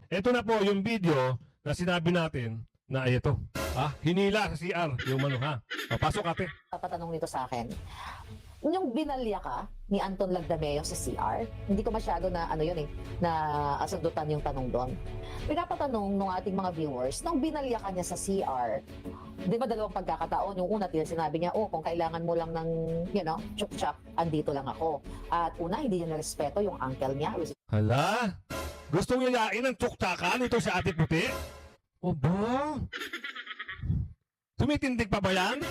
ito na po yung video na sinabi natin na ito. Hinila sa CR yung ano ha. Pasok ate. Papatanong nito sa akin, yung binalya ka ni Anton Lagdameo sa CR, hindi ko masyado na na asundutan yung tanong doon. Pinapatanong ng ating mga viewers, nung binalya ka niya sa CR, di ba dalawang pagkakataon, yung una sinabi niya, kung kailangan mo lang ng, chuk-chak, andito lang ako. At una, hindi niya narespeto yung uncle niya. Hala? Gustong yayain ng tsuktakan ito sa ate puti? Obo? Tumitindig pa ba yan?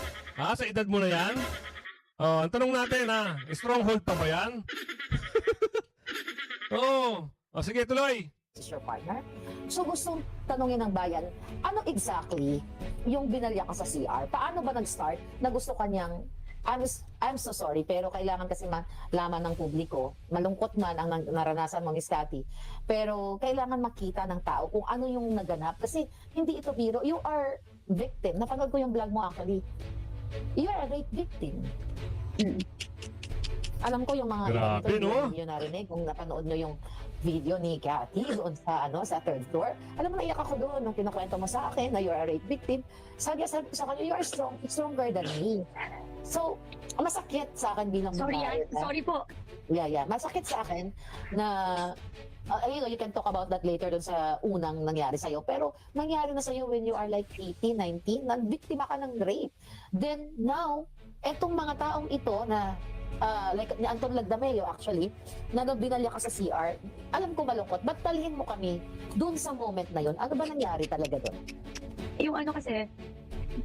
Sa edad mo na yan? Ang tanong natin stronghold pa ba yan? Sige tuloy. Is your partner. So gustong tanongin ng bayan, ano exactly yung binalya ka sa CR? Paano ba nag-start na gusto kanyang, I'm so sorry, pero kailangan kasi malaman ng publiko, malungkot man ang naranasan mo, Miss Cathy, pero kailangan makita ng tao kung ano yung naganap. Kasi hindi ito biro, you are victim. Napanood ko yung vlog mo actually. You are a rape victim. Alam ko yung mga Grabe, no? Yung narinig, kung napanood nyo yung video ni Cathy doon sa third floor. Alam mo, naiyak ako doon nung kinukwento mo sa akin na you're a rape victim. Sabi ko sa kanya, you are stronger than me. So, masakit sa akin bilang babae. Sorry po. Yeah. Masakit sa akin na you can talk about that later doon sa unang nangyari sa'yo. Pero nangyari na sa'yo when you are like 18, 19, biktima ka ng rape. Then now, etong mga taong ito na like ni Anton Lagdameo actually, na nung binalya ka sa CR, alam ko malungkot, ba't talhin mo kami doon sa moment na yon? Ano ba nangyari talaga doon? Yung ano kasi,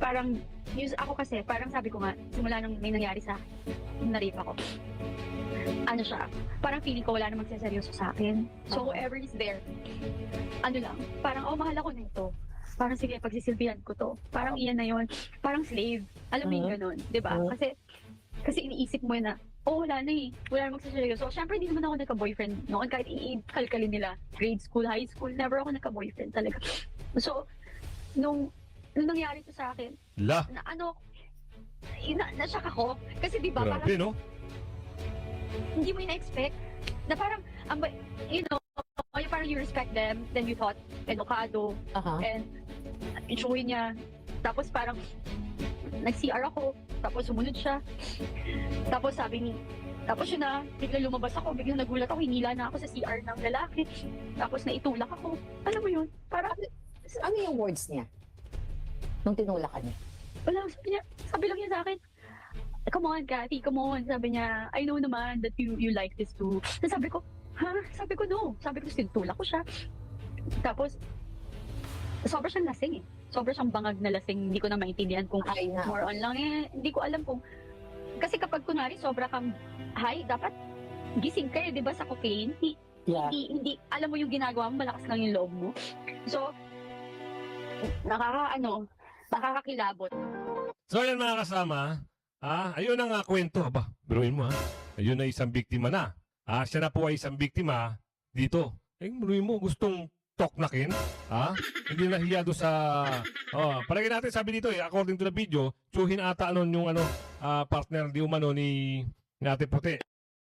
parang, ako kasi, parang sabi ko nga, simula nung may nangyari sa akin, nung na-rape ako, ano siya, parang feeling ko wala na magseseryoso sa akin. So whoever is there, ano lang, parang, mahal ako na ito. Parang sige, pagsisilbihan ko to. Parang iyan na yon, parang slave. Alam mo yung ganun, di ba? Kasi iniisip mo na, wala na wala na magsaseryoso. So, syempre, hindi naman ako nagka-boyfriend noon. Kahit i-kalkalin nila, grade school, high school, never ako nagka-boyfriend talaga. So, nung nangyari to sa akin, na na-shock ako. Kasi di ba, Grabe, no? hindi mo ina-expect na parang, yung parang you respect them, then you thought, edukado, and enjoy niya. Tapos parang, nag-CR ako, tapos sumunod siya. Tapos tapos yun na, biglang lumabas ako, biglang nagulat ako, hinila na ako sa CR ng lalaki. Tapos naitulak ako. Alam mo yun, parang, Ano yung words niya nung tinulak ka niya? wala, sabi lang niya sa akin, come on, Cathy, come on. Sabi niya, I know naman that you like this too. Then sabi ko, Sabi ko, no. Sabi ko, tinutulak ko siya. Tapos, sobra siyang lasing Sobra siyang bangag na lasing. Hindi ko na maintindihan kung more on lang Hindi ko alam kung, kasi kapag kunwari sobra kang high, dapat gising kayo, di ba, sa cocaine? Hindi, alam mo yung ginagawa mo, malakas lang yung loob mo. So, nakakakilabot. So yan mga kasama, ayun ang kwento. Biruin mo ayun na isang biktima na. Siya na po ay isang biktima dito. Biruin mo, gustong toknakin. Hindi nahiya doon sa... palagi natin sabi dito according to the video, tsuhin ata yung partner di umano ni Ate Puti.